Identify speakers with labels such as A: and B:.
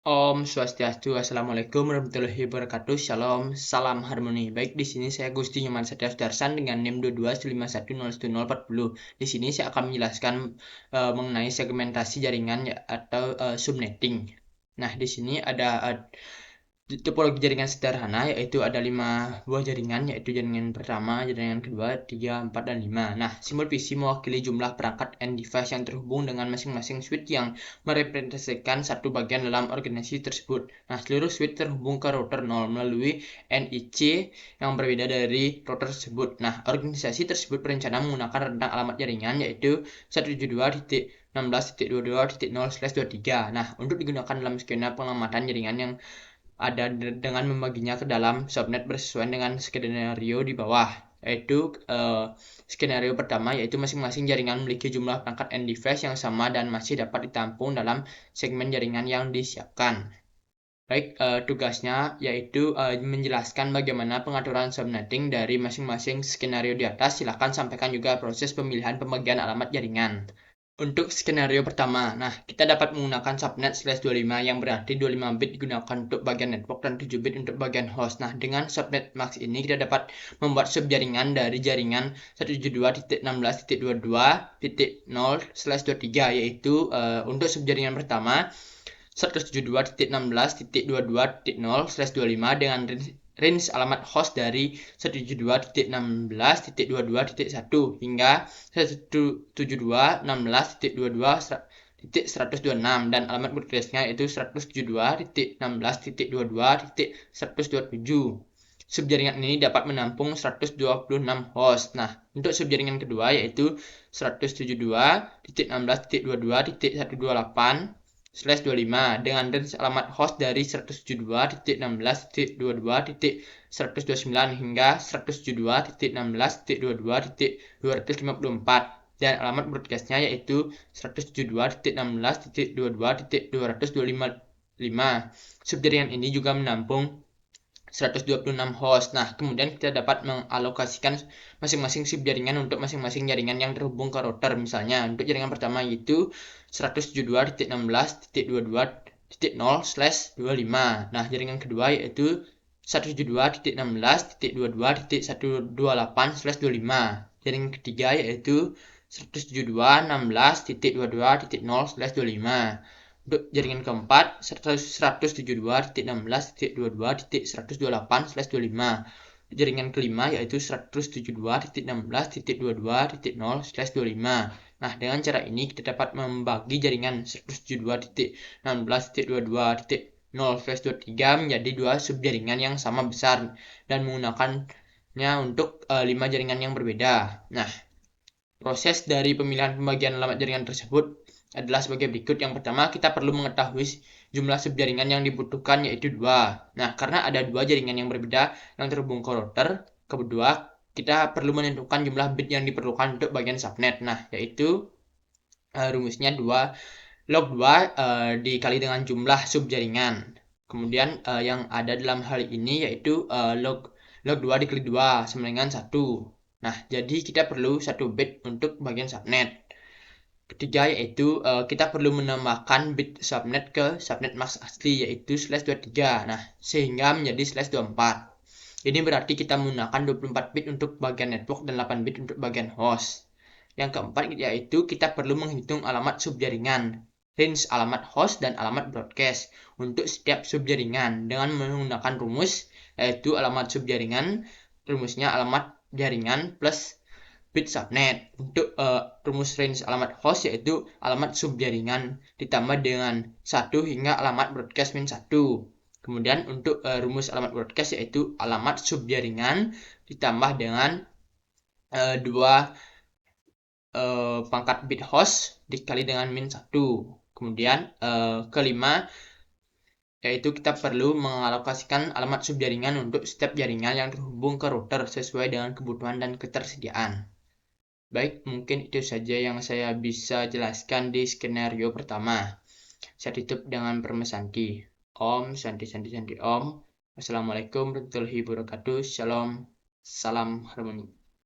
A: Om Swastiastu, Assalamualaikum warahmatullahi wabarakatuh, Shalom, salam harmoni. Baik, di sini saya Gusti Nyoman Satya Sudarsan dengan NIM 2215101040. Di sini saya akan menjelaskan mengenai segmentasi jaringan atau subnetting. Nah, di sini ada topologi jaringan sederhana, yaitu ada 5 buah jaringan, yaitu jaringan pertama, jaringan kedua, 3, 4, dan 5. Nah, simbol PC mewakili jumlah perangkat and device yang terhubung dengan masing-masing switch yang merepresentasikan satu bagian dalam organisasi tersebut. Nah, seluruh switch terhubung ke router 0 melalui NIC yang berbeda dari router tersebut. Nah, organisasi tersebut berencana menggunakan rentang alamat jaringan, yaitu 172.16.22.0/23. Nah, untuk digunakan dalam skema pengamatan jaringan yang ada dengan membaginya ke dalam subnet bersesuaian dengan skenario di bawah, yaitu skenario pertama, yaitu masing-masing jaringan memiliki jumlah perangkat and device yang sama dan masih dapat ditampung dalam segmen jaringan yang disiapkan. Baik, tugasnya yaitu menjelaskan bagaimana pengaturan subnetting dari masing-masing skenario di atas. Silakan sampaikan juga proses pemilihan pembagian alamat jaringan. Untuk skenario pertama, nah kita dapat menggunakan subnet/25 yang berarti 25 bit digunakan untuk bagian network dan 7 bit untuk bagian host. Nah, dengan subnet max ini kita dapat membuat subjaringan dari jaringan 172.16.22.0/23, yaitu untuk subjaringan pertama 172.16.22.0/25 dengan range alamat host dari 172.16.22.1 hingga 172.16.22.126 dan alamat broadcastnya yaitu 172.16.22.127. Subjaringan ini dapat menampung 126 host. Nah, untuk subjaringan kedua yaitu 172.16.22.128/25 dengan range alamat host dari 172.16.22.129 hingga 172.16.22.254 dan alamat broadcastnya yaitu 172.16.22.225. Subjaringan ini juga menampung 126 host. Nah, kemudian kita dapat mengalokasikan masing-masing subjaringan untuk masing-masing jaringan yang terhubung ke router. Misalnya, untuk jaringan pertama yaitu 172.16.22.0/25. Nah, jaringan kedua yaitu 172.16.22.128/25. Jaringan ketiga yaitu 172.16.22.0/25. Untuk jaringan keempat 172.16.22.128/25. Jaringan kelima yaitu 172.16.22.0/25. Nah, dengan cara ini kita dapat membagi jaringan 172.16.22.0/23 menjadi dua subjaringan yang sama besar dan menggunakannya untuk 5 jaringan yang berbeda. Nah, proses dari pemilihan pembagian alamat jaringan tersebut adalah sebagai berikut. Yang pertama, kita perlu mengetahui jumlah subjaringan yang dibutuhkan, yaitu 2. Nah, karena ada 2 jaringan yang berbeda yang terhubung ke router, kedua, kita perlu menentukan jumlah bit yang diperlukan untuk bagian subnet. Nah, yaitu rumusnya log 2 dikali dengan jumlah subjaringan. Kemudian yang ada dalam hal ini yaitu log 2 dikali 2 sama dengan 1. Nah, jadi kita perlu 1 bit untuk bagian subnet. Ketiga yaitu kita perlu menambahkan bit subnet ke subnet max asli yaitu /23. Nah, sehingga menjadi /24. Ini berarti kita menggunakan 24 bit untuk bagian network dan 8 bit untuk bagian host. Yang keempat yaitu kita perlu menghitung alamat subjaringan, range alamat host dan alamat broadcast untuk setiap subjaringan dengan menggunakan rumus yaitu alamat subjaringan, rumusnya alamat jaringan plus bit subnet. Untuk rumus range alamat host yaitu alamat subjaringan ditambah dengan 1 hingga alamat broadcast min 1. Kemudian untuk rumus alamat broadcast yaitu alamat subjaringan ditambah dengan 2 pangkat bit host dikali dengan min 1. Kemudian kelima yaitu kita perlu mengalokasikan alamat subjaringan untuk setiap jaringan yang terhubung ke router sesuai dengan kebutuhan dan ketersediaan. Baik, mungkin itu saja yang saya bisa jelaskan di skenario pertama. Saya tutup dengan permesanti. Om, Santi, Santi, Santi, Om. Wassalamualaikum warahmatullahi wabarakatuh. Shalom, salam harmoni.